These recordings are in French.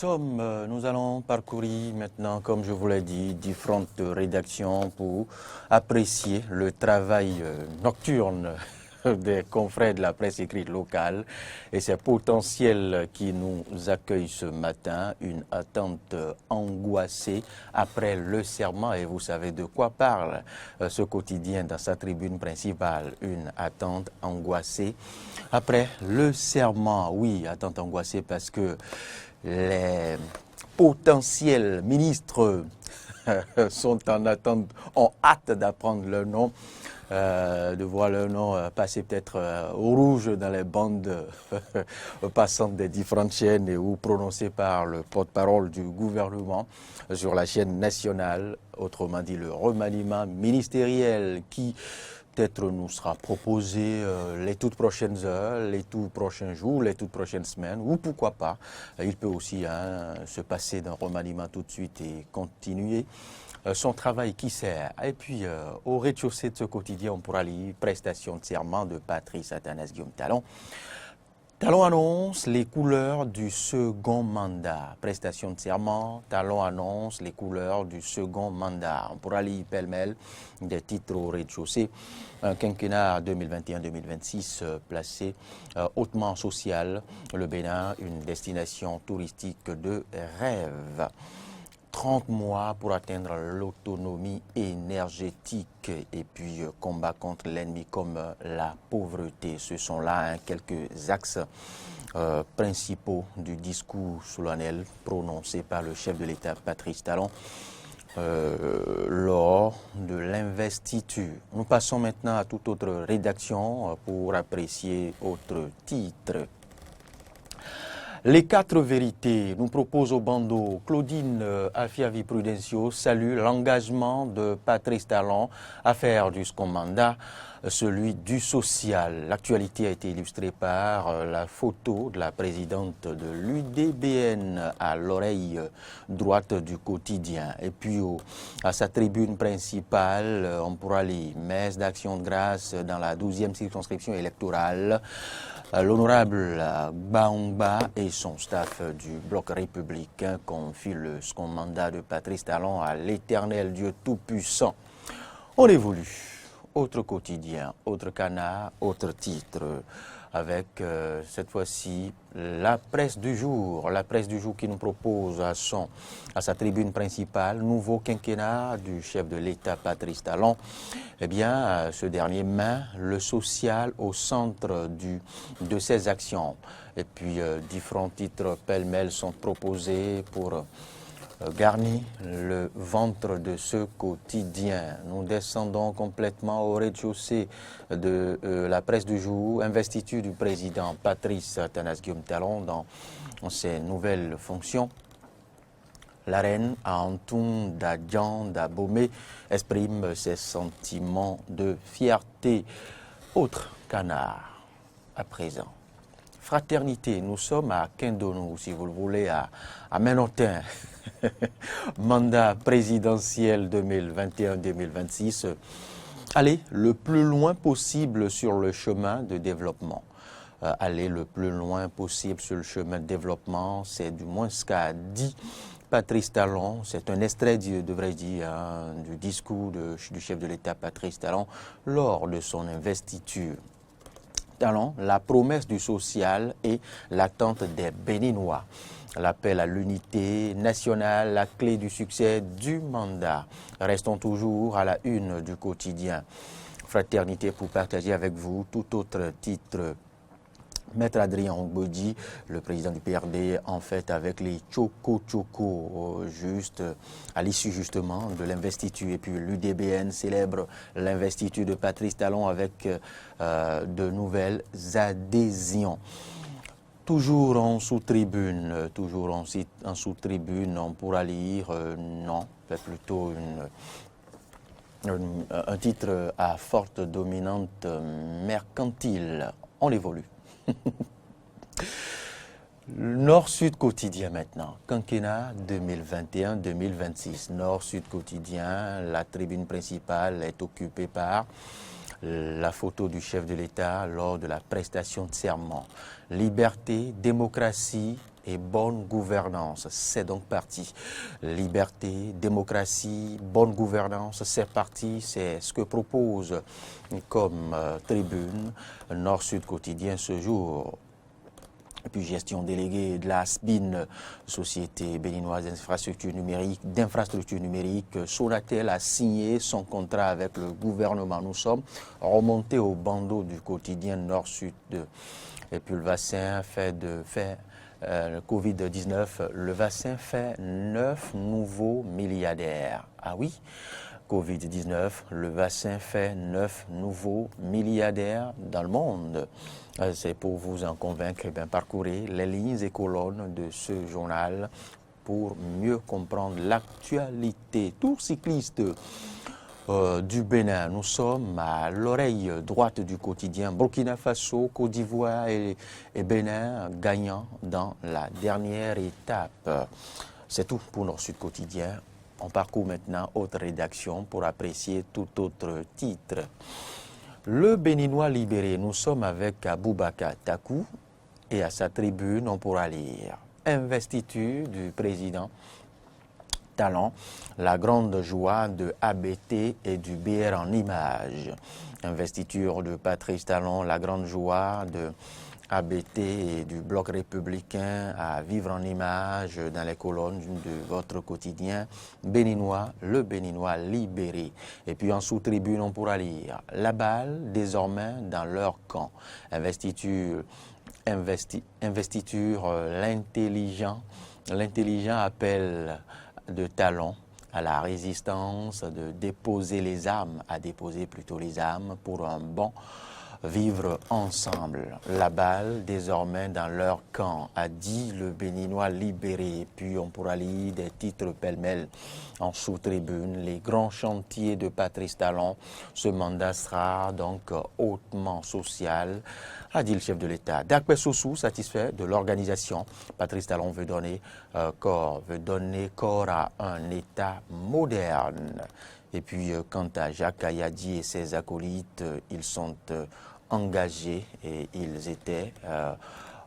nous allons parcourir maintenant, comme je vous l'ai dit, différentes rédactions pour apprécier le travail nocturne des confrères de la presse écrite locale et ces potentiels qui nous accueillent ce matin, une attente angoissée après le serment, et vous savez de quoi parle ce quotidien dans sa tribune principale, une attente angoissée après le serment. Oui, attente angoissée parce que les potentiels ministres sont en attente, ont hâte d'apprendre leur nom, de voir leur nom passer peut-être au rouge dans les bandes passantes des différentes chaînes et ou prononcé par le porte-parole du gouvernement sur la chaîne nationale, autrement dit le remaniement ministériel qui peut-être nous sera proposé les toutes prochaines heures, les tout prochains jours, les toutes prochaines semaines, ou pourquoi pas, il peut aussi se passer d'un remaniement tout de suite et continuer son travail qui sert. Et puis, au rez-de-chaussée de ce quotidien, on pourra lire prestation de serment de Patrice Athanase-Guillaume Talon. Talon annonce les couleurs du second mandat. Prestation de serment, Talon annonce les couleurs du second mandat. On pourra lire pêle-mêle des titres au rez-de-chaussée. Un quinquennat 2021-2026 placé hautement social. Le Bénin, une destination touristique de rêve. 30 mois pour atteindre l'autonomie énergétique et puis combat contre l'ennemi comme la pauvreté. Ce sont là quelques axes principaux du discours solennel prononcé par le chef de l'État Patrice Talon lors de l'investiture. Nous passons maintenant à toute autre rédaction pour apprécier autres titres. Les 4 vérités nous propose au bandeau. Claudine Afiavi Prudencio salue l'engagement de Patrice Talon à faire du second mandat celui du social. L'actualité a été illustrée par la photo de la présidente de l'UDBN à l'oreille droite du quotidien. Et puis à sa tribune principale, on pourra lire messe d'action de grâce dans la 12e circonscription électorale. L'honorable Baongba et son staff du bloc républicain confient le second mandat de Patrice Talon à l'éternel Dieu Tout-Puissant. On évolue. Autre quotidien, autre canard, autre titre, avec cette fois-ci la presse du jour. La presse du jour qui nous propose à sa tribune principale, nouveau quinquennat du chef de l'État Patrice Talon. Eh bien, ce dernier met le social au centre de ses actions. Et puis, différents titres pêle-mêle sont proposés pour garni le ventre de ce quotidien. Nous descendons complètement au rez-de-chaussée de la presse du jour. Investiture du président Patrice Athanase-Guillaume Talon dans ses nouvelles fonctions. La reine Antoun Dadjan d'Abomey exprime ses sentiments de fierté. Autre canard à présent. Fraternité, nous sommes à Kindonou, si vous le voulez, à Ménotin. Mandat présidentiel 2021-2026. Allez le plus loin possible sur le chemin de développement. Aller le plus loin possible sur le chemin de développement, c'est du moins ce qu'a dit Patrice Talon. C'est un extrait, devrais-je dire, du discours du chef de l'État Patrice Talon lors de son investiture. Talon, la promesse du social et l'attente des Béninois. L'appel à l'unité nationale, la clé du succès du mandat. Restons toujours à la une du quotidien. Fraternité pour partager avec vous tout autre titre. Maître Adrien Ongbodi, le président du PRD, en fait avec les Tchoko, juste à l'issue justement de l'investiture. Et puis l'UDBN célèbre l'investiture de Patrice Talon avec de nouvelles adhésions. Toujours en sous-tribune, on pourra lire, non, c'est plutôt un titre à forte dominante mercantile. On évolue. Nord-Sud quotidien maintenant, quinquennat 2021-2026. Nord-Sud quotidien, la tribune principale est occupée par La photo du chef de l'État lors de la prestation de serment. Liberté, démocratie et bonne gouvernance. C'est donc parti. Liberté, démocratie, bonne gouvernance, c'est parti. C'est ce que propose comme tribune Nord-Sud quotidien ce jour. Et puis gestion déléguée de la SBIN, Société béninoise d'infrastructures numériques, Sonatel a signé son contrat avec le gouvernement. Nous sommes remontés au bandeau du quotidien Nord-Sud. Et puis le vaccin le Covid-19, le vaccin fait 9 nouveaux milliardaires. Ah oui, Covid-19, le vaccin fait 9 nouveaux milliardaires dans le monde. C'est pour vous en convaincre, parcourez les lignes et colonnes de ce journal pour mieux comprendre l'actualité. Tour cycliste du Bénin. Nous sommes à l'oreille droite du quotidien. Burkina Faso, Côte d'Ivoire et Bénin gagnant dans la dernière étape. C'est tout pour Nord-Sud quotidien. On parcourt maintenant autre rédaction pour apprécier tout autre titre. Le Béninois libéré, nous sommes avec Aboubakar Takou et à sa tribune, on pourra lire investiture du président Talon, la grande joie de ABT et du BR en images. Investiture de Patrice Talon, la grande joie de ABT et du Bloc républicain à vivre en images dans les colonnes de votre quotidien béninois, le Béninois libéré. Et puis en sous-tribune, on pourra lire la balle désormais dans leur camp. Investiture, l'intelligent appel de Talon à la résistance, de déposer les armes, à déposer plutôt les armes pour un bon vivre ensemble. La balle désormais dans leur camp, a dit le Béninois libéré. Puis on pourra lire des titres pêle-mêle en sous-tribune. Les grands chantiers de Patrice Talon. Ce mandat sera donc hautement social, a dit le chef de l'État. Dakpe Soussou, satisfait de l'organisation. Patrice Talon veut donner corps à un État moderne. Et puis, quant à Jacques Ayadi et ses acolytes, ils sont engagés et ils étaient,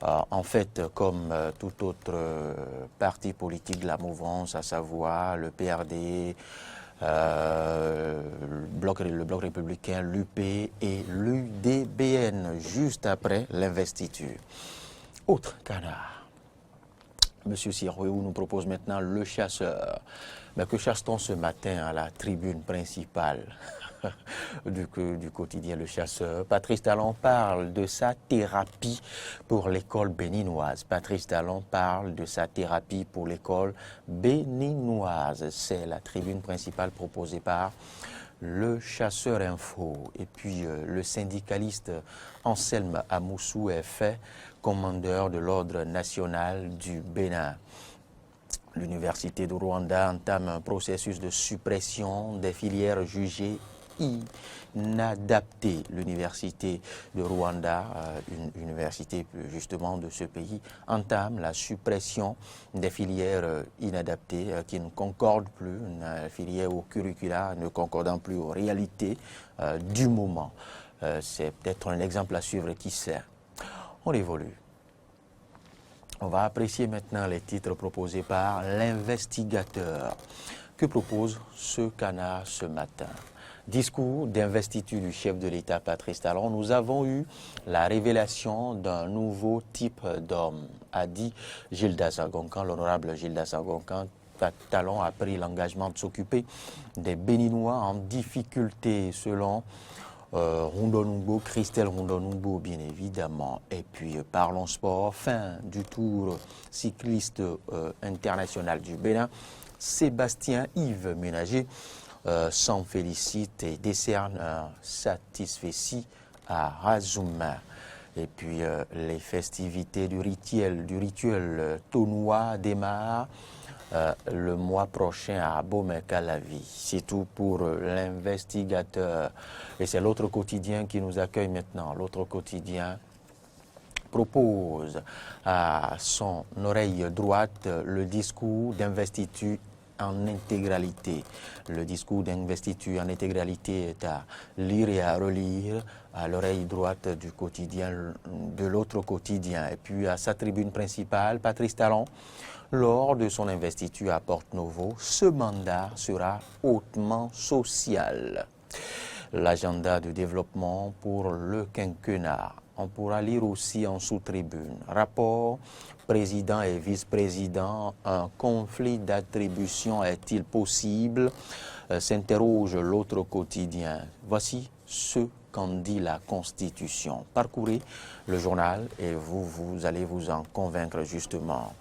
en fait, comme tout autre parti politique de la mouvance, à savoir le PRD, le Bloc républicain, l'UP et l'UDBN, juste après l'investiture. Autre canard. Monsieur Siroyou nous propose maintenant le chasseur. Mais que chasse-t-on ce matin à la tribune principale du quotidien Le Chasseur? Patrice Talon parle de sa thérapie pour l'école béninoise. Patrice Talon parle de sa thérapie pour l'école béninoise. C'est la tribune principale proposée par Le Chasseur Info. Et puis le syndicaliste Anselme Amoussou est fait commandeur de l'ordre national du Bénin. L'Université de Rwanda entame un processus de suppression des filières jugées inadaptées. L'Université de Rwanda, une université justement de ce pays, entame la suppression des filières inadaptées qui ne concordent plus, une filière au curricula ne concordant plus aux réalités du moment. C'est peut-être un exemple à suivre, qui sait. On évolue. On va apprécier maintenant les titres proposés par l'investigateur. Que propose ce canard ce matin? Discours d'investiture du chef de l'État Patrice Talon. Nous avons eu la révélation d'un nouveau type d'homme, a dit Gildas Agoncan, l'honorable Gildas Agoncan. Talon a pris l'engagement de s'occuper des Béninois en difficulté, selon Rondonumbo, Christelle Rondonumbo, bien évidemment. Et puis parlons sport, fin du tour cycliste international du Bénin. Sébastien Yves Ménager s'en félicite et décerne un satisfecit à Razouma. Et puis les festivités du rituel Tonois démarrent le mois prochain à Bomey-Calavi. C'est tout pour l'investigateur. Et c'est l'autre quotidien qui nous accueille maintenant. L'autre quotidien propose à son oreille droite le discours d'investiture en intégralité. Le discours d'investiture en intégralité est à lire et à relire à l'oreille droite du quotidien, de l'autre quotidien. Et puis à sa tribune principale, Patrice Talon, lors de son investiture à Porte-Novo, ce mandat sera hautement social. L'agenda de développement pour le quinquennat. On pourra lire aussi en sous-tribune. Rapport président et vice-président, un conflit d'attribution est-il possible? S'interroge l'autre quotidien. Voici ce qu'en dit la Constitution. Parcourez le journal et vous allez vous en convaincre justement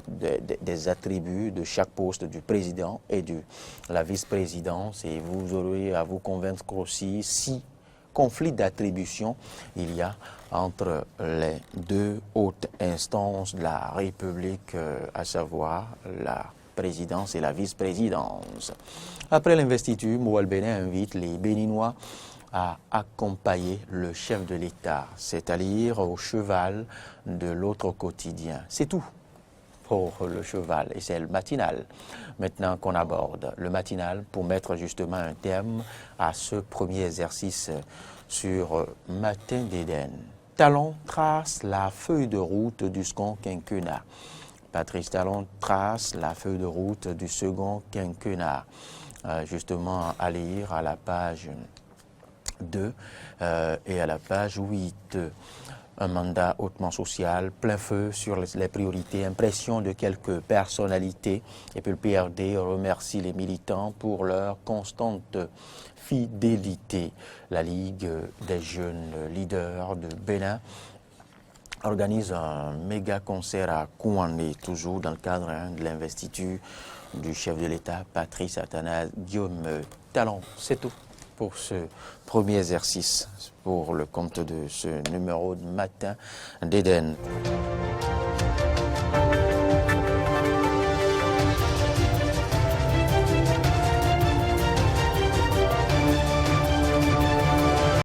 des attributs de chaque poste du président et de la vice-présidence, et vous aurez à vous convaincre aussi si conflit d'attribution il y a entre les deux hautes instances de la République, à savoir la présidence et la vice-présidence. Après l'investiture, Moual Bénin invite les Béninois à accompagner le chef de l'État, c'est-à-dire au cheval de l'autre quotidien. C'est tout pour le cheval, et c'est le matinal maintenant qu'on aborde. Le matinal pour mettre justement un terme à ce premier exercice sur Matin d'Éden. Talon trace la feuille de route du second quinquennat. Patrice Talon trace la feuille de route du second quinquennat. Justement à lire à la page 2 et à la page 8. Un mandat hautement social, plein feu sur les priorités, impression de quelques personnalités. Et puis le PRD remercie les militants pour leur constante fidélité. La Ligue des jeunes leaders de Bénin organise un méga concert à Kouané, toujours dans le cadre de l'investiture du chef de l'État, Patrice Athanase Guillaume Talon. C'est tout pour ce premier exercice, pour le compte de ce numéro de Matin d'Éden.